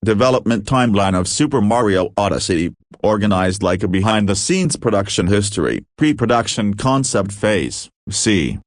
Development timeline of Super Mario Odyssey, organized like a behind-the-scenes production history. Pre-production concept phase, c.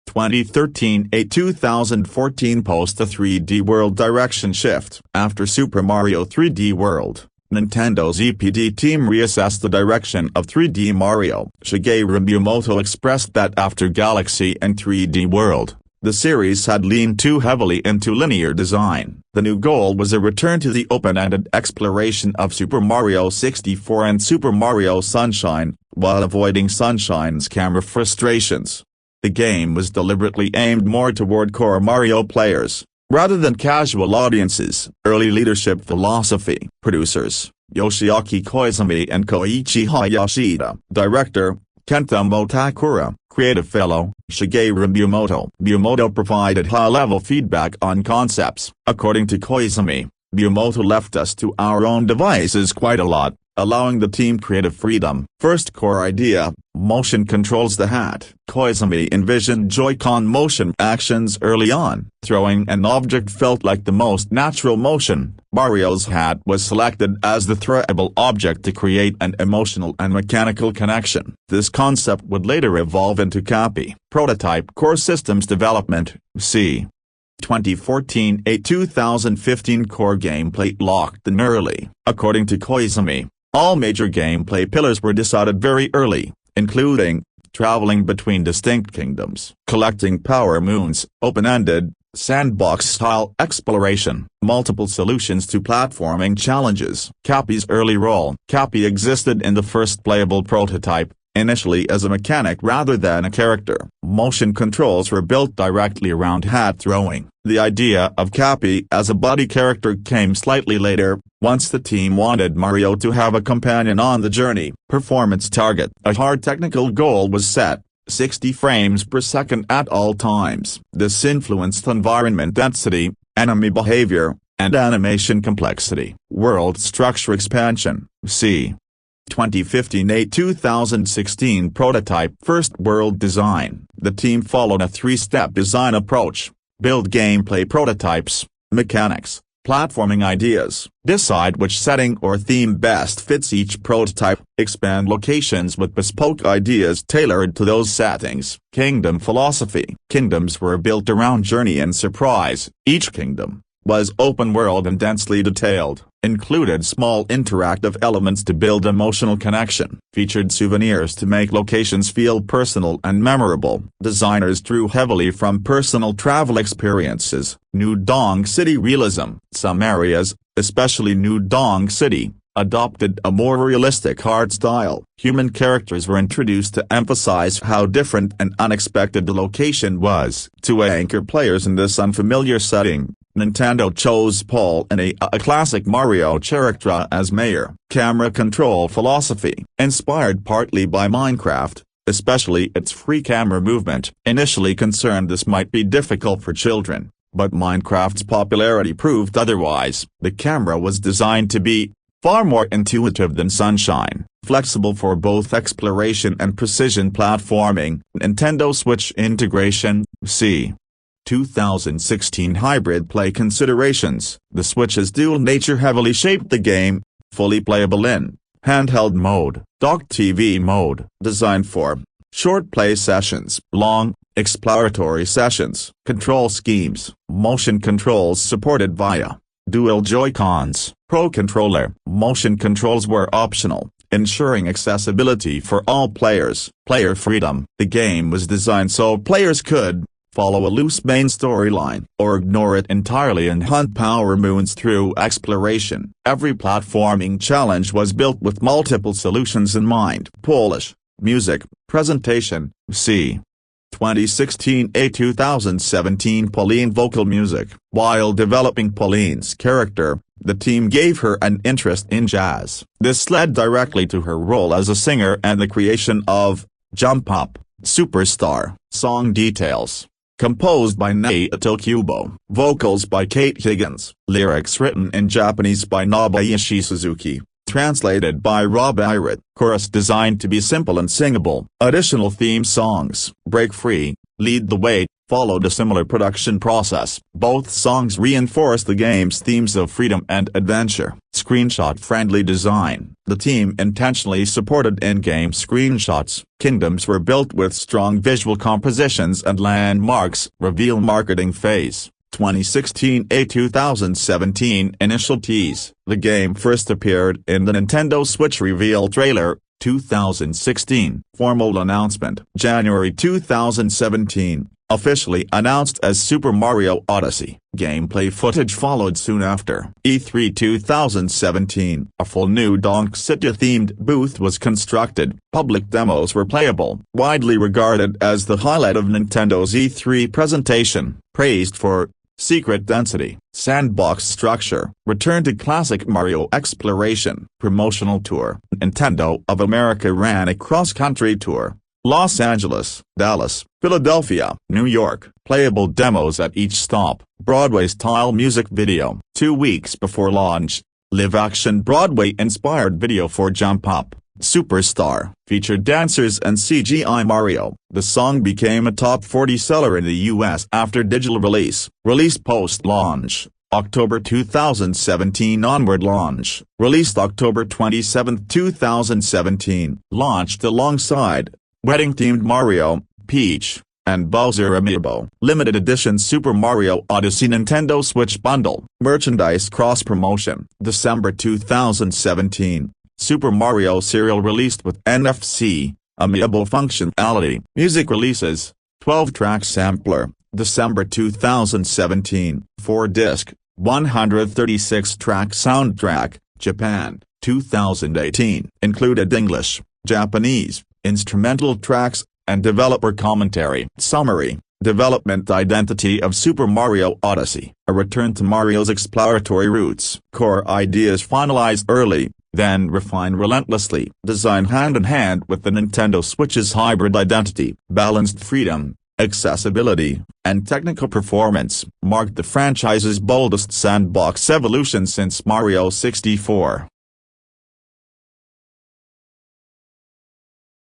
2013-2014 post a 3D World direction shift. After Super Mario 3D World, Nintendo's EPD team reassessed the direction of 3D Mario. Shigeru Miyamoto expressed that after Galaxy and 3D World, the series had leaned too heavily into linear design. The new goal was a return to the open-ended exploration of Super Mario 64 and Super Mario Sunshine, while avoiding Sunshine's camera frustrations. The game was deliberately aimed more toward core Mario players, rather than casual audiences. Early leadership philosophy. Producers, Yoshiaki Koizumi and Koichi Hayashida. Director, Kenta Motakura. Creative fellow, Shigeru Miyamoto. Miyamoto provided high-level feedback on concepts. According to Koizumi, Miyamoto left us to our own devices quite a lot, allowing the team creative freedom. First core idea, motion controls. The hat. Koizumi envisioned Joy-Con motion actions early on. Throwing an object felt like the most natural motion. Mario's hat was selected as the throwable object to create an emotional and mechanical connection. This concept would later evolve into Cappy. Prototype core systems development, c. 2014-2015 core gameplay locked in early. According to Koizumi, all major gameplay pillars were decided very early, including traveling between distinct kingdoms, collecting power moons, open-ended, sandbox-style exploration, multiple solutions to platforming challenges. Cappy's early role. Cappy existed in the first playable prototype, initially as a mechanic rather than a character. Motion controls were built directly around hat throwing. The idea of Cappy as a buddy character came slightly later, once the team wanted Mario to have a companion on the journey. Performance target. A hard technical goal was set, 60 frames per second at all times. This influenced environment density, enemy behavior, and animation complexity. World structure expansion, c. 2015-2016 prototype. First world design. The team followed a three-step design approach. Build gameplay prototypes, mechanics, platforming ideas. Decide which setting or theme best fits each prototype. Expand locations with bespoke ideas tailored to those settings. Kingdom philosophy. Kingdoms were built around journey and surprise. Each kingdom was open world and densely detailed. Included small interactive elements to build emotional connection. Featured souvenirs to make locations feel personal and memorable. Designers drew heavily from personal travel experiences. New Dong City realism. Some areas, especially New Dong City, adopted a more realistic art style. Human characters were introduced to emphasize how different and unexpected the location was. To anchor players in this unfamiliar setting, Nintendo chose Paul and a classic Mario character as mayor. Camera control philosophy. Inspired partly by Minecraft, especially its free camera movement. Initially concerned this might be difficult for children, but Minecraft's popularity proved otherwise. The camera was designed to be far more intuitive than Sunshine, flexible for both exploration and precision platforming. Nintendo Switch integration, c. 2016 hybrid play considerations. The Switch's dual nature heavily shaped the game, fully playable in handheld mode, docked TV mode, designed for short play sessions, long, exploratory sessions. Control schemes. Motion controls supported via dual Joy-Cons. Pro Controller. Motion controls were optional, ensuring accessibility for all players. Player freedom. The game was designed so players could follow a loose main storyline, or ignore it entirely and hunt power moons through exploration. Every platforming challenge was built with multiple solutions in mind. Polish, music, presentation, c. 2016-2017 Pauline vocal music. While developing Pauline's character, the team gave her an interest in jazz. This led directly to her role as a singer and the creation of Jump Up, Superstar. Song details. Composed by Naoto Kubo. Vocals by Kate Higgins. Lyrics written in Japanese by Nobuyoshi Suzuki. Translated by Rob Irett. Chorus designed to be simple and singable. Additional theme songs. Break Free, Lead the Way, followed a similar production process. Both songs reinforced the game's themes of freedom and adventure. Screenshot-friendly design. The team intentionally supported in-game screenshots. Kingdoms were built with strong visual compositions and landmarks. Reveal marketing phase. 2016 A 2017 initial tease. The game first appeared in the Nintendo Switch reveal trailer. 2016 formal announcement. January 2017 officially announced as Super Mario Odyssey. Gameplay footage followed soon after. E3 2017 a full new Donk City-themed booth was constructed. Public demos were playable. Widely regarded as the highlight of Nintendo's E3 presentation. Praised for secret density, sandbox structure, return to classic Mario exploration. Promotional tour. Nintendo of America ran a cross-country tour. Los Angeles, Dallas, Philadelphia, New York. Playable demos at each stop. Broadway-style music video. 2 weeks before launch. Live-action Broadway-inspired video for Jump Up, Superstar. Featured dancers and CGI Mario. The song became a top 40 seller in the US after digital release. Release post-launch. October 2017 onward launch. Released October 27, 2017. Launched alongside wedding-themed Mario, Peach, and Bowser Amiibo. Limited edition Super Mario Odyssey Nintendo Switch bundle. Merchandise cross-promotion. December 2017. Super Mario Serial released with NFC, Amiibo functionality. Music releases. 12-track sampler. December 2017. 4-disc, 136-track soundtrack. Japan, 2018. Included English, Japanese, instrumental tracks, and developer commentary. Summary. Development identity of Super Mario Odyssey. A return to Mario's exploratory roots. Core ideas finalized early, then refined relentlessly. Design hand-in-hand with the Nintendo Switch's hybrid identity. Balanced freedom, accessibility, and technical performance. Marked the franchise's boldest sandbox evolution since Mario 64.